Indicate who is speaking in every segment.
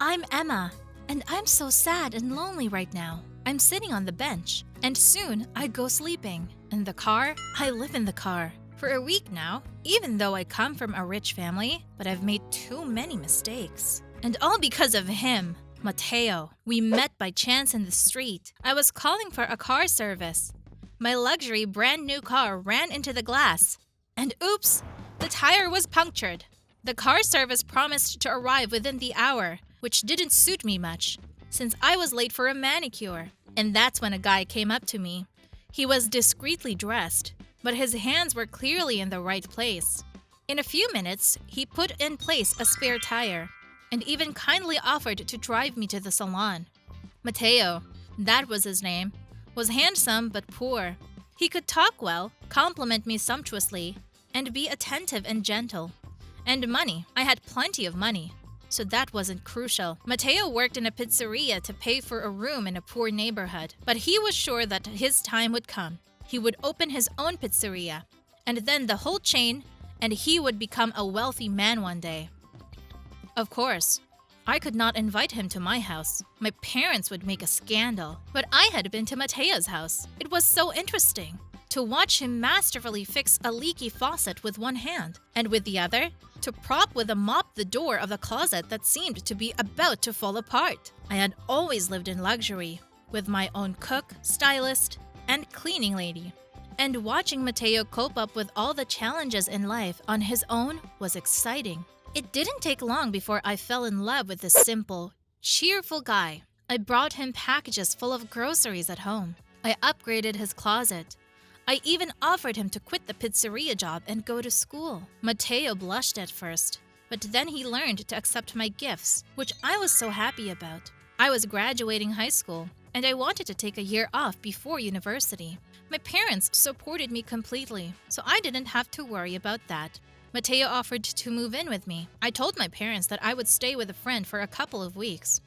Speaker 1: I'm Emma, and I'm so sad and lonely right now. I'm sitting on the bench, and soon I go sleeping. In the car, I live in the car. For a week now, even though I come from a rich family, but I've made too many mistakes. And all because of him, Mateo. We met by chance in the street. I was calling for a car service. My luxury brand new car ran into the glass. And oops, the tire was punctured. The car service promised to arrive within the hour, which didn't suit me much, since I was late for a manicure. And that's when a guy came up to me. He was discreetly dressed, but his hands were clearly in the right place. In a few minutes, he put in place a spare tire, and even kindly offered to drive me to the salon. Mateo, that was his name, was handsome but poor. He could talk well, compliment me sumptuously, and be attentive and gentle. And money, I had plenty of money, so that wasn't crucial. Mateo worked in a pizzeria to pay for a room in a poor neighborhood, but he was sure that his time would come. He would open his own pizzeria, and then the whole chain, and he would become a wealthy man one day. Of course, I could not invite him to my house. My parents would make a scandal. But I had been to Mateo's house. It was so interesting to watch him masterfully fix a leaky faucet with one hand, and with the other, to prop with a mop the door of a closet that seemed to be about to fall apart. I had always lived in luxury, with my own cook, stylist, and cleaning lady. And watching Mateo cope up with all the challenges in life on his own was exciting. It didn't take long before I fell in love with this simple, cheerful guy. I brought him packages full of groceries at home. I upgraded his closet. I even offered him to quit the pizzeria job and go to school. Mateo blushed at first, but then he learned to accept my gifts, which I was so happy about. I was graduating high school, and I wanted to take a year off before university. My parents supported me completely, so I didn't have to worry about that. Mateo offered to move in with me. I told my parents that I would stay with a friend for a couple of weeks.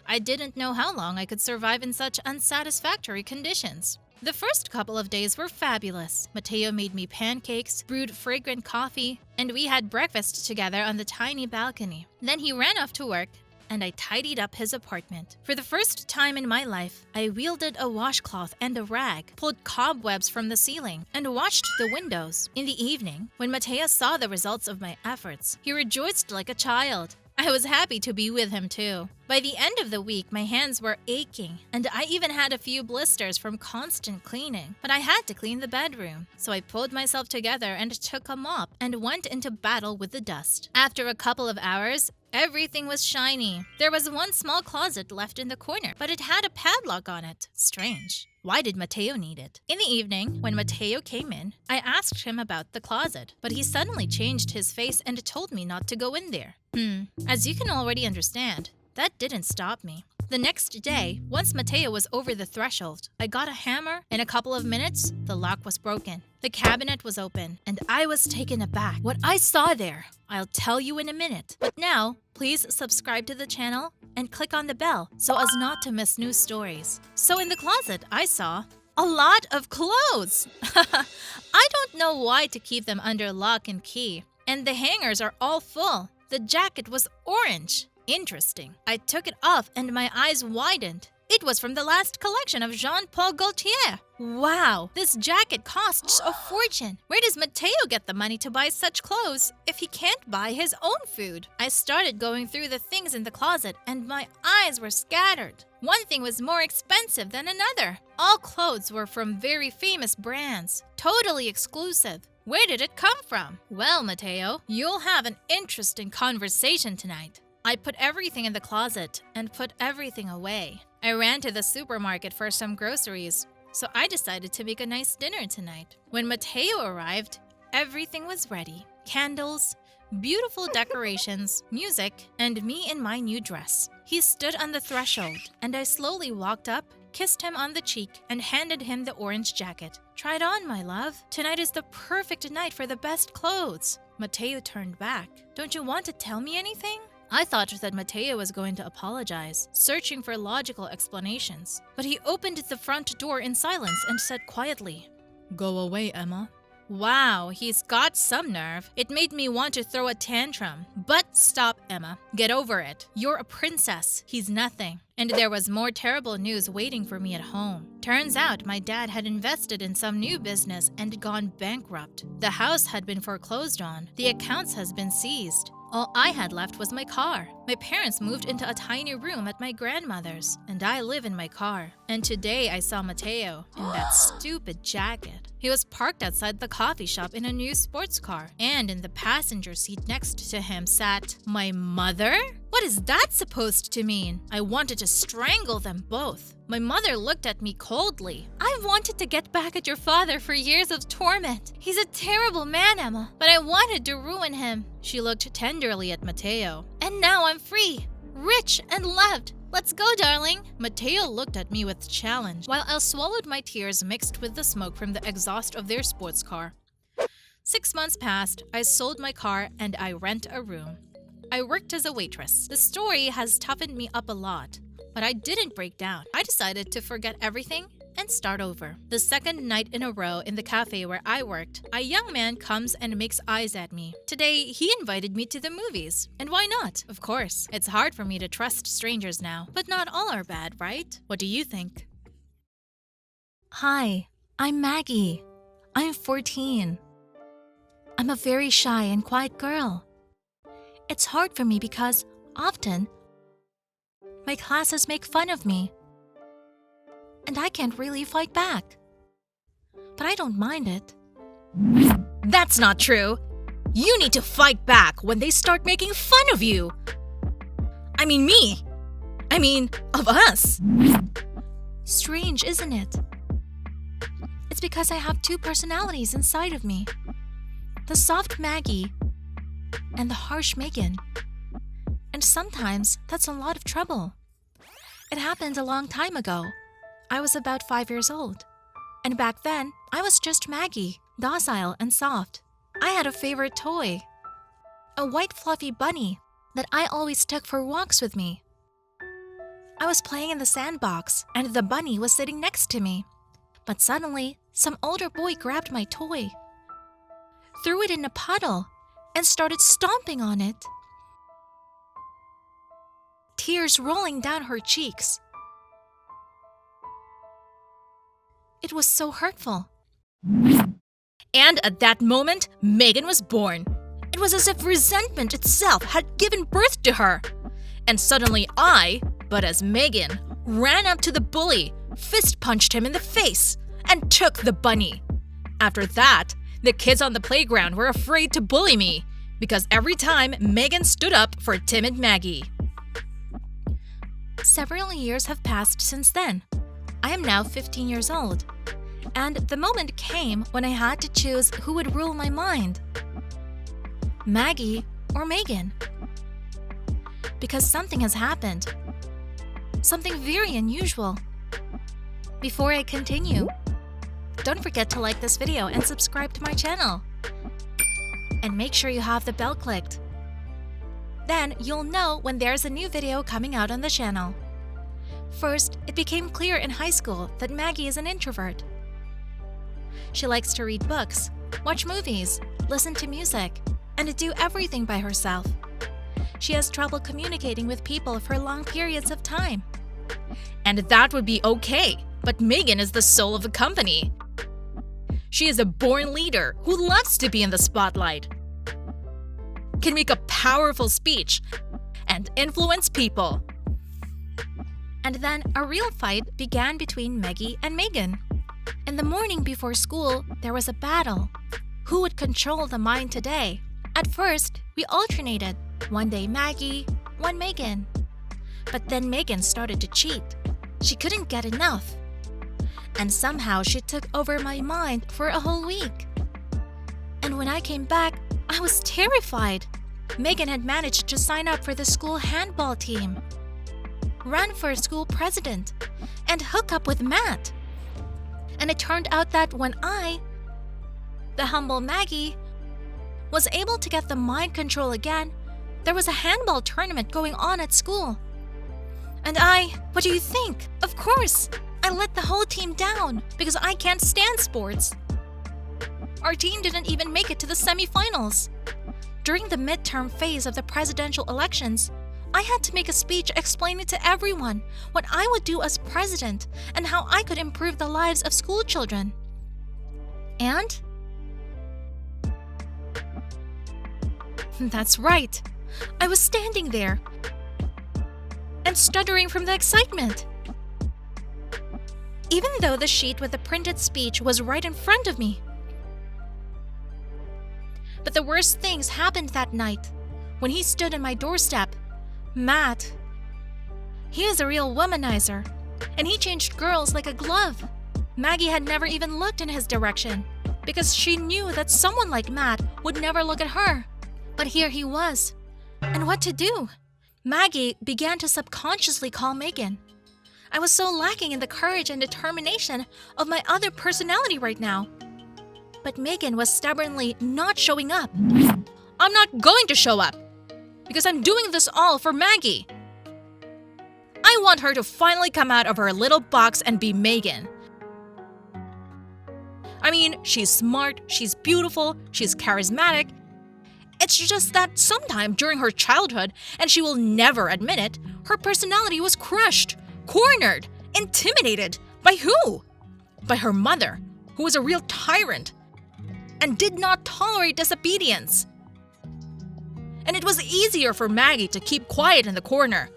Speaker 1: I didn't know how long I could survive in such unsatisfactory conditions. The first couple of days were fabulous. Mateo made me pancakes, brewed fragrant coffee, and we had breakfast together on the tiny balcony. Then he ran off to work, and I tidied up his apartment. For the first time in my life, I wielded a washcloth and a rag, pulled cobwebs from the ceiling, and washed the windows. In the evening, when Mateo saw the results of my efforts, he rejoiced like a child. I was happy to be with him too. By the end of the week, my hands were aching, and I even had a few blisters from constant cleaning. But I had to clean the bedroom, so I pulled myself together and took a mop and went into battle with the dust. After a couple of hours, everything was shiny. There was one small closet left in the corner, but it had a padlock on it. Strange. Why did Mateo need it? In the evening, when Mateo came in, I asked him about the closet, but he suddenly changed his face and told me not to go in there. As you can already understand, that didn't stop me. The next day, once Mateo was over the threshold, I got a hammer. In a couple of minutes, the lock was broken. The cabinet was open, and I was taken aback. What I saw there, I'll tell you in a minute. But now, please subscribe to the channel and click on the bell so as not to miss new stories. So in the closet, I saw a lot of clothes. I don't know why to keep them under lock and key. And the hangers are all full. The jacket was orange. Interesting. I took it off and my eyes widened. It was from the last collection of Jean-Paul Gaultier. Wow, this jacket costs a fortune. Where does Mateo get the money to buy such clothes if he can't buy his own food? I started going through the things in the closet and my eyes were scattered. One thing was more expensive than another. All clothes were from very famous brands, totally exclusive. Where did it come from? Well, Mateo, you'll have an interesting conversation tonight. I put everything in the closet and put everything away. I ran to the supermarket for some groceries, so I decided to make a nice dinner tonight. When Mateo arrived, everything was ready. Candles, beautiful decorations, music, and me in my new dress. He stood on the threshold, and I slowly walked up, kissed him on the cheek, and handed him the orange jacket. Try it on, my love. Tonight is the perfect night for the best clothes. Mateo turned back. Don't you want to tell me anything? I thought that Mateo was going to apologize, searching for logical explanations. But he opened the front door in silence and said quietly, "Go away, Emma. Wow, he's got some nerve. It made me want to throw a tantrum. But stop, Emma. Get over it. You're a princess. He's nothing. And there was more terrible news waiting for me at home. Turns out my dad had invested in some new business and gone bankrupt. The house had been foreclosed on. The accounts has been seized. All I had left was my car. My parents moved into a tiny room at my grandmother's, and I live in my car. And today I saw Mateo in that stupid jacket. He was parked outside the coffee shop in a new sports car, and in the passenger seat next to him sat my mother? What is that supposed to mean? I wanted to strangle them both. My mother looked at me coldly. I've wanted to get back at your father for years of torment. He's a terrible man, Emma, but I wanted to ruin him. She looked tenderly at Mateo. And now I'm free, rich, and loved. Let's go, darling. Mateo looked at me with challenge, while I swallowed my tears mixed with the smoke from the exhaust of their sports car. 6 months passed, I sold my car, and I rent a room. I worked as a waitress. The story has toughened me up a lot, but I didn't break down. I decided to forget everything and start over. The second night in a row in the cafe where I worked, a young man comes and makes eyes at me. Today, he invited me to the movies. And why not? Of course, it's hard for me to trust strangers now, but not all are bad, right? What do you think?
Speaker 2: Hi, I'm Maggie. I'm 14. I'm a very shy and quiet girl. It's hard for me because, often, my classes make fun of me. And I can't really fight back. But I don't mind it.
Speaker 1: That's not true! You need to fight back when they start making fun of you! I mean me! I mean, of us!
Speaker 2: Strange, isn't it? It's because I have two personalities inside of me. The soft Maggie and the harsh Megan. And sometimes that's a lot of trouble. It happened a long time ago. I was about 5 years old. And back then, I was just Maggie, docile and soft. I had a favorite toy. A white fluffy bunny that I always took for walks with me. I was playing in the sandbox and the bunny was sitting next to me. But suddenly, some older boy grabbed my toy, threw it in a puddle, and started stomping on it. Tears rolling down her cheeks. It was so hurtful.
Speaker 1: And at that moment, Megan was born. It was as if resentment itself had given birth to her. And suddenly but as Megan, ran up to the bully, fist punched him in the face, and took the bunny. After that, the kids on the playground were afraid to bully me, because every time Megan stood up for timid Maggie.
Speaker 2: Several years have passed since then. I am now 15 years old, and the moment came when I had to choose who would rule my mind, Maggie or Megan. Because something has happened. Something very unusual. Before I continue, don't forget to like this video and subscribe to my channel. And make sure you have the bell clicked. Then you'll know when there's a new video coming out on the channel. First, it became clear in high school that Maggie is an introvert. She likes to read books, watch movies, listen to music, and do everything by herself. She has trouble communicating with people for long periods of time.
Speaker 1: And that would be okay, but Megan is the soul of the company. She is a born leader who loves to be in the spotlight, can make a powerful speech, and influence people.
Speaker 2: And then a real fight began between Maggie and Megan. In the morning before school, there was a battle. Who would control the mind today? At first, we alternated. One day Maggie, one Megan. But then Megan started to cheat. She couldn't get enough. And somehow she took over my mind for a whole week. And when I came back, I was terrified. Megan had managed to sign up for the school handball team, run for school president, and hook up with Matt. And it turned out that when I, the humble Maggie, was able to get the mind control again, there was a handball tournament going on at school. And what do you think? Of course, I let the whole team down because I can't stand sports. Our team didn't even make it to the semifinals. During the midterm phase of the presidential elections, I had to make a speech explaining to everyone what I would do as president and how I could improve the lives of school children. And that's right. I was standing there and stuttering from the excitement. Even though the sheet with the printed speech was right in front of me. But the worst things happened that night. When he stood on my doorstep, Matt, he is a real womanizer, and he changed girls like a glove. Maggie had never even looked in his direction because she knew that someone like Matt would never look at her. But here he was. And what to do? Maggie began to subconsciously call Megan. I was so lacking in the courage and determination of my other personality right now. But Megan was stubbornly not showing up. I'm not going to show up because I'm doing this all for Maggie. I want her to finally come out of her little box and be Megan. I mean, she's smart, she's beautiful, she's charismatic. It's just that sometime during her childhood, and she will never admit it, her personality was crushed, cornered, intimidated. By who? By her mother, who was a real tyrant and did not tolerate disobedience. And it was easier for Maggie to keep quiet in the corner,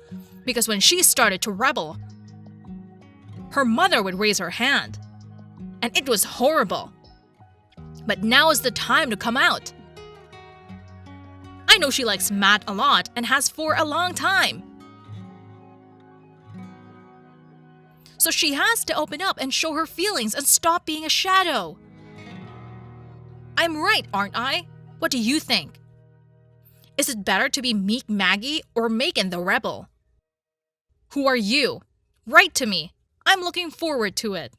Speaker 2: because when she started to rebel, her mother would raise her hand. And it was horrible. But now is the time to come out. I know she likes Matt a lot and has for a long time. So she has to open up and show her feelings and stop being a shadow. I'm right, aren't I? What do you think? Is it better to be meek Maggie or Megan the rebel? Who are you? Write to me. I'm looking forward to it.